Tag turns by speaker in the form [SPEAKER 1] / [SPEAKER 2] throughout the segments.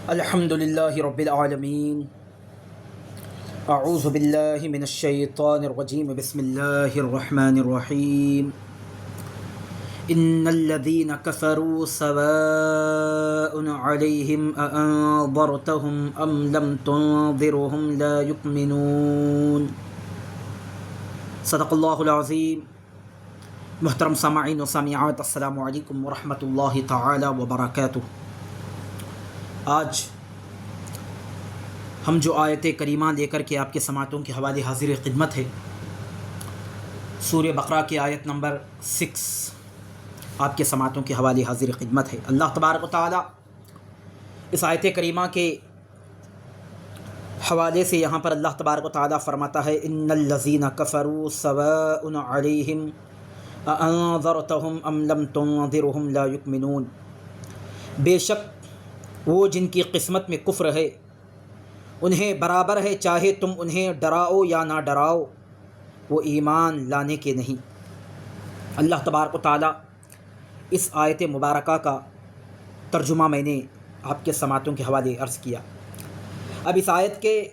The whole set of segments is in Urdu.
[SPEAKER 1] الحمد للہ رب العالمین اعوذ باللہ من الشیطان الرجیم بسم اللہ الرحمن الرحیم ان الذین کفروا سواء علیہم اانذرتہم ام لم تنذرہم لا یؤمنون۔ صدق اللہ العظیم۔ محترم سامعین و سامعات، السلام علیکم ورحمۃ اللہ تعالی وبرکاتہ۔ آج ہم جو آیت کریمہ لے کر کے آپ کے سماعتوں کے حوالے حاضر خدمت ہے، سورہ بقرہ کی آیت نمبر 6 آپ کے سماعتوں کے حوالے حاضر خدمت ہے۔ اللہ تبارک و تعالیٰ اس آیت کریمہ کے حوالے سے یہاں پر اللہ تبارک و تعالیٰ فرماتا ہے ان الذین کفروا سواء علیہم اانذرتہم ام لم تنذرہم لا یؤمنون۔ بے شک وہ جن کی قسمت میں کفر ہے انہیں برابر ہے، چاہے تم انہیں ڈراؤ یا نہ ڈراؤ، وہ ایمان لانے کے نہیں۔ اللہ تبارک و تعالیٰ اس آیت مبارکہ کا ترجمہ میں نے آپ کے سماعتوں کے حوالے عرض کیا۔ اب اس آیت کے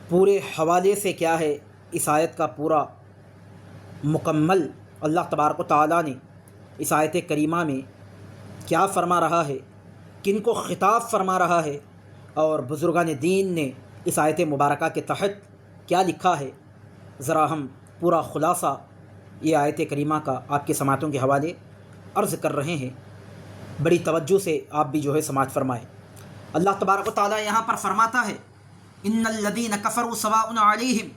[SPEAKER 1] پورے حوالے سے کیا ہے، اس آیت کا پورا مکمل اللہ تبارک و تعالیٰ نے اس آیت کریمہ میں کیا فرما رہا ہے، کن کو خطاب فرما رہا ہے، اور بزرگان دین نے اس آیت مبارکہ کے تحت کیا لکھا ہے، ذرا ہم پورا خلاصہ یہ آیت کریمہ کا آپ کے سماعتوں کے حوالے عرض کر رہے ہیں۔ بڑی توجہ سے آپ بھی جو ہے سماعت فرمائیں۔ اللہ تبارک و تعالیٰ یہاں پر فرماتا ہے ان الذین کفروا سواء علیہم،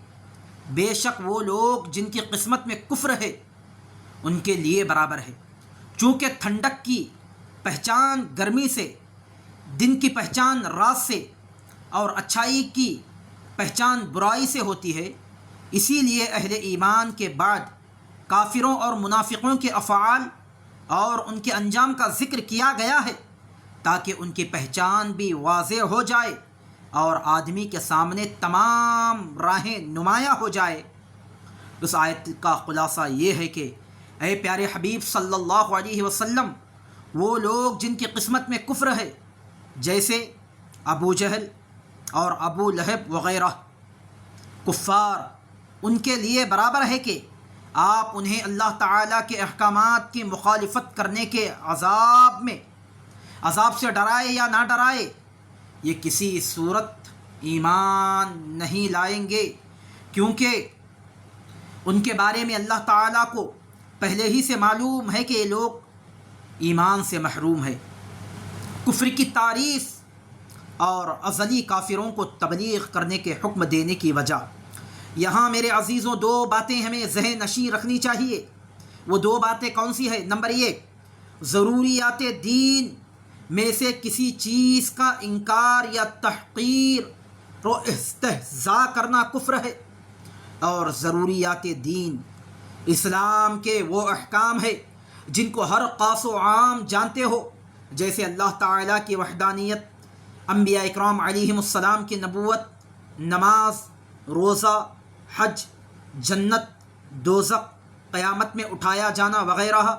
[SPEAKER 1] بے شک وہ لوگ جن کی قسمت میں کفر ہے ان کے لیے برابر ہے۔ چونکہ ٹھنڈک کی پہچان گرمی سے، دن کی پہچان رات سے، اور اچھائی کی پہچان برائی سے ہوتی ہے، اسی لیے اہل ایمان کے بعد کافروں اور منافقوں کے افعال اور ان کے انجام کا ذکر کیا گیا ہے تاکہ ان کی پہچان بھی واضح ہو جائے اور آدمی کے سامنے تمام راہیں نمایاں ہو جائے۔ اس آیت کا خلاصہ یہ ہے کہ اے پیارے حبیب صلی اللہ علیہ وسلم، وہ لوگ جن کی قسمت میں کفر ہے، جیسے ابو جہل اور ابو لہب وغیرہ کفار، ان کے لیے برابر ہے کہ آپ انہیں اللہ تعالیٰ کے احکامات کی مخالفت کرنے کے عذاب سے ڈرائے یا نہ ڈرائے، یہ کسی صورت ایمان نہیں لائیں گے، کیونکہ ان کے بارے میں اللہ تعالیٰ کو پہلے ہی سے معلوم ہے کہ یہ لوگ ایمان سے محروم ہے۔ کفر کی تعریف اور ازلی کافروں کو تبلیغ کرنے کے حکم دینے کی وجہ، یہاں میرے عزیزوں دو باتیں ہمیں ذہن نشین رکھنی چاہیے۔ وہ دو باتیں کون سی ہیں؟ نمبر 1، ضروریات دین میں سے کسی چیز کا انکار یا تحقیر و استہزاء کرنا کفر ہے، اور ضروریات دین اسلام کے وہ احکام ہے جن کو ہر خاص و عام جانتے ہو، جیسے اللہ تعالیٰ کی وحدانیت، انبیاء اکرام علیہم السلام کی نبوت، نماز، روزہ، حج، جنت، دوزخ، قیامت میں اٹھایا جانا وغیرہ۔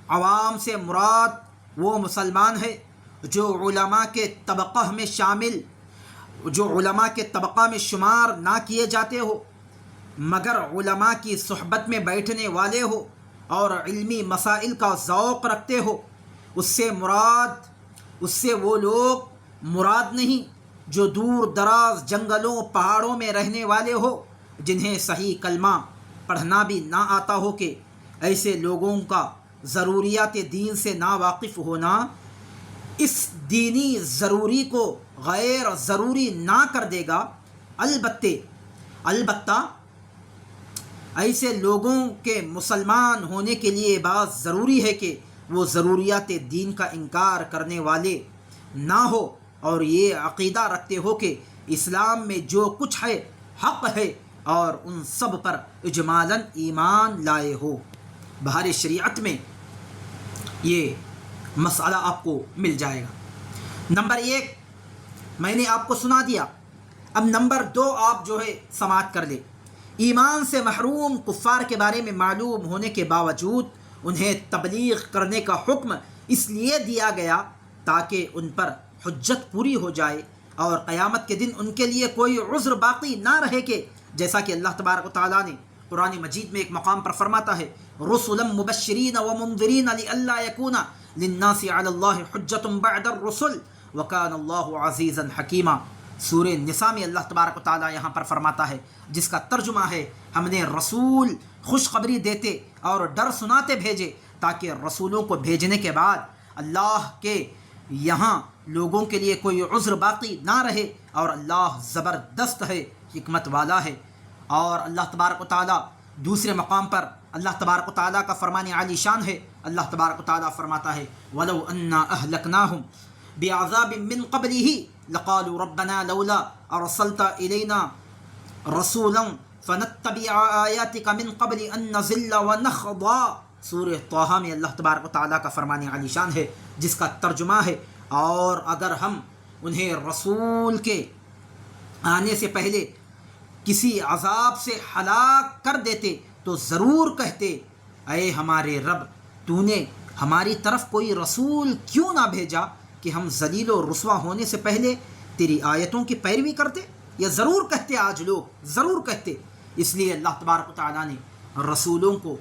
[SPEAKER 1] عوام سے مراد وہ مسلمان ہے جو علماء کے طبقہ میں شمار نہ کیے جاتے ہو، مگر علماء کی صحبت میں بیٹھنے والے ہو اور علمی مسائل کا ذوق رکھتے ہو۔ اس سے وہ لوگ مراد نہیں جو دور دراز جنگلوں پہاڑوں میں رہنے والے ہو، جنہیں صحیح کلمہ پڑھنا بھی نہ آتا ہو، کہ ایسے لوگوں کا ضروریات دین سے نا واقف ہونا اس دینی ضروری کو غیر ضروری نہ کر دے گا۔ البتہ ایسے لوگوں کے مسلمان ہونے کے لیے بات ضروری ہے کہ وہ ضروریات دین کا انکار کرنے والے نہ ہو اور یہ عقیدہ رکھتے ہو کہ اسلام میں جو کچھ ہے حق ہے، اور ان سب پر اجمالاً ایمان لائے ہو۔ بہار شریعت میں یہ مسئلہ آپ کو مل جائے گا۔ نمبر 1 میں نے آپ کو سنا دیا، اب نمبر 2 آپ جو ہے سماعت کر لیں۔ ایمان سے محروم کفار کے بارے میں معلوم ہونے کے باوجود انہیں تبلیغ کرنے کا حکم اس لیے دیا گیا تاکہ ان پر حجت پوری ہو جائے اور قیامت کے دن ان کے لیے کوئی عذر باقی نہ رہے کہ جیسا کہ اللہ تبارک و تعالیٰ نے قرآن مجید میں ایک مقام پر فرماتا ہے رسلا مبشرین ومنذرین لئلا یکون للناس علی اللہ حجت بعد الرسل وکان اللہ عزیزا حکیما۔ سورہ نساء میں اللہ تبارک و تعالیٰ یہاں پر فرماتا ہے جس کا ترجمہ ہے ہم نے رسول خوشخبری دیتے اور ڈر سناتے بھیجے تاکہ رسولوں کو بھیجنے کے بعد اللہ کے یہاں لوگوں کے لیے کوئی عذر باقی نہ رہے، اور اللہ زبردست ہے، حکمت والا ہے۔ اور اللہ تبارک و تعالیٰ دوسرے مقام پر اللہ تبارک و تعالیٰ کا فرمان عالی شان ہے، اللہ تبارک و تعالیٰ فرماتا ہے وَلَوْ أَنَّا أَهْلَكْنَاهُمْ بِعَذَابٍ مِّن قَبْلِهِ لَقَالُوا رَبَّنَا لَوْلَا أَرْسَلْتَ إِلَيْنَا رَسُولًا فَنَتَّبِعَ آيَاتِكَ مِن قَبْلِ أَن نَّذِلَّ وَنَخْضَعَ۔ سورہ طٰہٰ میں اللہ تبارک و تعالیٰ کا فرمان عالی شان ہے جس کا ترجمہ ہے اور اگر ہم انہیں رسول کے آنے سے پہلے کسی عذاب سے ہلاک کر دیتے تو ضرور کہتے اے ہمارے رب تو نے ہماری طرف کوئی رسول کیوں نہ بھیجا کہ ہم ذلیل و رسوا ہونے سے پہلے تیری آیتوں کی پیروی کرتے۔ یہ ضرور کہتے، آج لوگ ضرور کہتے۔ اس لیے اللہ تبارک و تعالیٰ نے رسولوں کو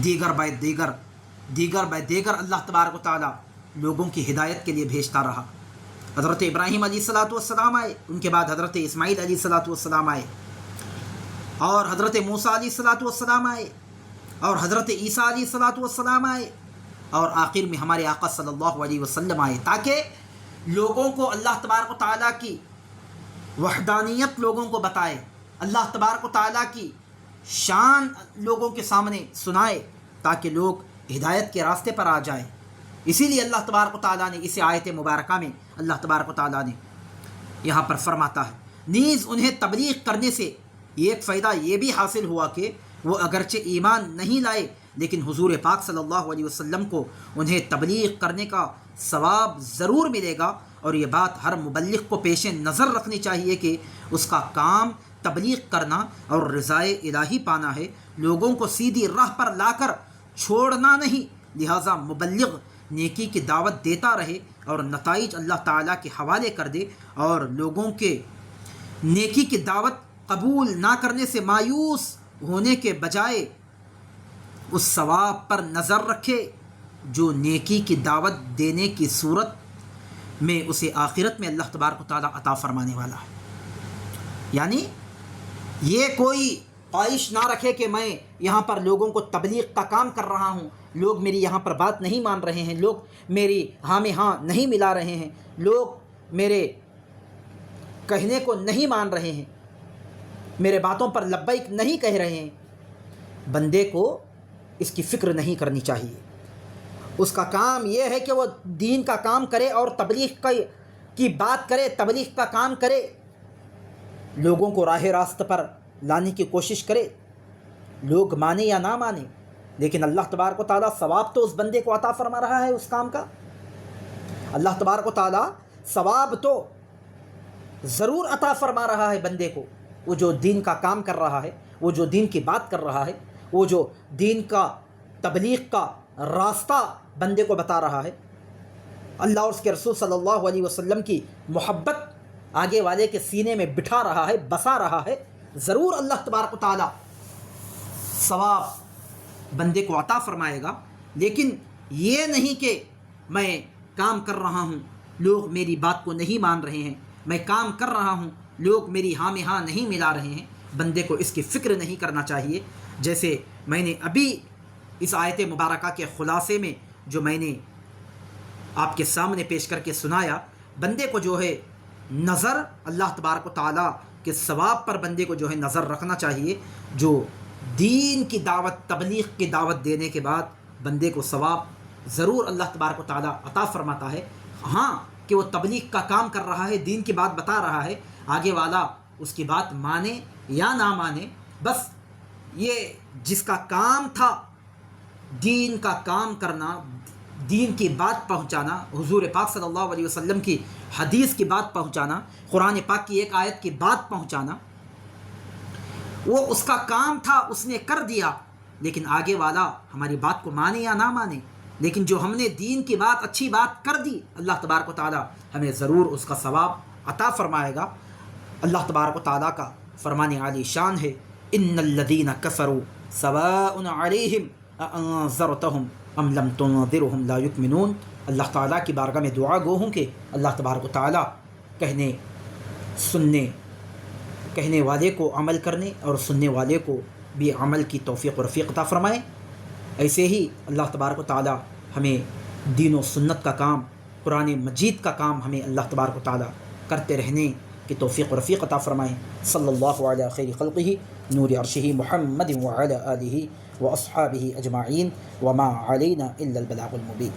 [SPEAKER 1] دیگر بائے دیگر اللہ تبارک و تعالیٰ لوگوں کی ہدایت کے لیے بھیجتا رہا۔ حضرت ابراہیم علیہ الصلاۃ والسلام آئے، ان کے بعد حضرت اسماعیل علیہ الصلاۃ والسلام آئے، اور حضرت موسیٰ علیہ الصلاۃ والسلام آئے، اور حضرت عیسیٰ علیہ الصلاۃ والسلام آئے، اور آخر میں ہمارے آقا صلی اللہ علیہ وسلم آئے تاکہ لوگوں کو اللہ تبارک و تعالیٰ کی وحدانیت لوگوں کو بتائے، اللہ تبارک و تعالیٰ کی شان لوگوں کے سامنے سنائے تاکہ لوگ ہدایت کے راستے پر آ جائیں۔ اسی لیے اللہ تبارک و تعالیٰ نے اس آیت مبارکہ میں اللہ تبارک و تعالیٰ نے یہاں پر فرماتا ہے نیز انہیں تبلیغ کرنے سے ایک فائدہ یہ بھی حاصل ہوا کہ وہ اگرچہ ایمان نہیں لائے لیکن حضور پاک صلی اللہ علیہ وسلم کو انہیں تبلیغ کرنے کا ثواب ضرور ملے گا، اور یہ بات ہر مبلغ کو پیش نظر رکھنی چاہیے کہ اس کا کام تبلیغ کرنا اور رضائے الہی پانا ہے، لوگوں کو سیدھی راہ پر لا کر چھوڑنا نہیں۔ لہٰذا مبلغ نیکی کی دعوت دیتا رہے اور نتائج اللہ تعالیٰ کے حوالے کر دے، اور لوگوں کے نیکی کی دعوت قبول نہ کرنے سے مایوس ہونے کے بجائے اس ثواب پر نظر رکھے جو نیکی کی دعوت دینے کی صورت میں اسے آخرت میں اللہ تبارک و تعالیٰ عطا فرمانے والا ہے۔ یعنی یہ کوئی خواہش نہ رکھے کہ میں یہاں پر لوگوں کو تبلیغ کا کام کر رہا ہوں، لوگ میری یہاں پر بات نہیں مان رہے ہیں، لوگ میری ہاں میں ہاں نہیں ملا رہے ہیں، لوگ میرے کہنے کو نہیں مان رہے ہیں، میرے باتوں پر لبیک نہیں کہہ رہے ہیں۔ بندے کو اس کی فکر نہیں کرنی چاہیے۔ اس کا کام یہ ہے کہ وہ دین کا کام کرے اور تبلیغ کی بات کرے، تبلیغ کا کام کرے، لوگوں کو راہ راست پر لانے کی کوشش کرے، لوگ مانے یا نہ مانے، لیکن اللہ تبارک و تعالیٰ ثواب تو اس بندے کو عطا فرما رہا ہے اس کام کا۔ اللہ تبارک و تعالیٰ ثواب تو ضرور عطا فرما رہا ہے بندے کو، وہ جو دین کا کام کر رہا ہے، وہ جو دین کی بات کر رہا ہے، وہ جو دین کا تبلیغ کا راستہ بندے کو بتا رہا ہے۔ اللہ اور اس کے رسول صلی اللہ علیہ وسلم کی محبت آگے والے کے سینے میں بٹھا رہا ہے، بسا رہا ہے، ضرور اللہ تبارک و تعالیٰ ثواب بندے کو عطا فرمائے گا۔ لیکن یہ نہیں کہ میں کام کر رہا ہوں، لوگ میری بات کو نہیں مان رہے ہیں، میں کام کر رہا ہوں، لوگ میری ہاں میں ہاں نہیں ملا رہے ہیں۔ بندے کو اس کی فکر نہیں کرنا چاہیے۔ جیسے میں نے ابھی اس آیت مبارکہ کے خلاصے میں جو میں نے آپ کے سامنے پیش کر کے سنایا، بندے کو جو ہے نظر اللہ تبارک و تعالیٰ کے ثواب پر بندے کو جو ہے نظر رکھنا چاہیے۔ جو دین کی دعوت، تبلیغ کی دعوت دینے کے بعد بندے کو ثواب ضرور اللہ تبارک و تعالیٰ عطا فرماتا ہے۔ ہاں کہ وہ تبلیغ کا کام کر رہا ہے، دین کی بات بتا رہا ہے، آگے والا اس کی بات مانے یا نہ مانے، بس یہ جس کا کام تھا دین کا کام کرنا، دین کی بات پہنچانا، حضور پاک صلی اللہ علیہ وسلم کی حدیث کی بات پہنچانا، قرآن پاک کی ایک آیت کی بات پہنچانا، وہ اس کا کام تھا، اس نے کر دیا۔ لیکن آگے والا ہماری بات کو مانے یا نہ مانے، لیکن جو ہم نے دین کی بات اچھی بات کر دی اللہ تبارک و تعالیٰ ہمیں ضرور اس کا ثواب عطا فرمائے گا۔ اللہ تبارک و تعالیٰ کا فرمان عالی شان ہے ان الذین کفروا سواء علیہم اانذرتہم ام لم تنذرہم لا یؤمنون۔ اللہ تعالیٰ کی بارگاہ میں دعا گو ہوں کہ اللہ تبارک و تعالیٰ کہنے والے کو عمل کرنے اور سننے والے کو بھی عمل کی توفیق و رفیق عطا فرمائے۔ ایسے ہی اللہ تبارک و تعالیٰ ہمیں دین و سنت کا کام، قرآن مجید کا کام ہمیں اللہ تبارک و تعالیٰ کرتے رہنے کی توفیق و رفیق عطا فرمائے۔ صلی اللہ علی خیر خلقہ نور عرشہ محمد وعلی آلہ واصحابہ اجمعین وما علینا الا البلاغ المبین۔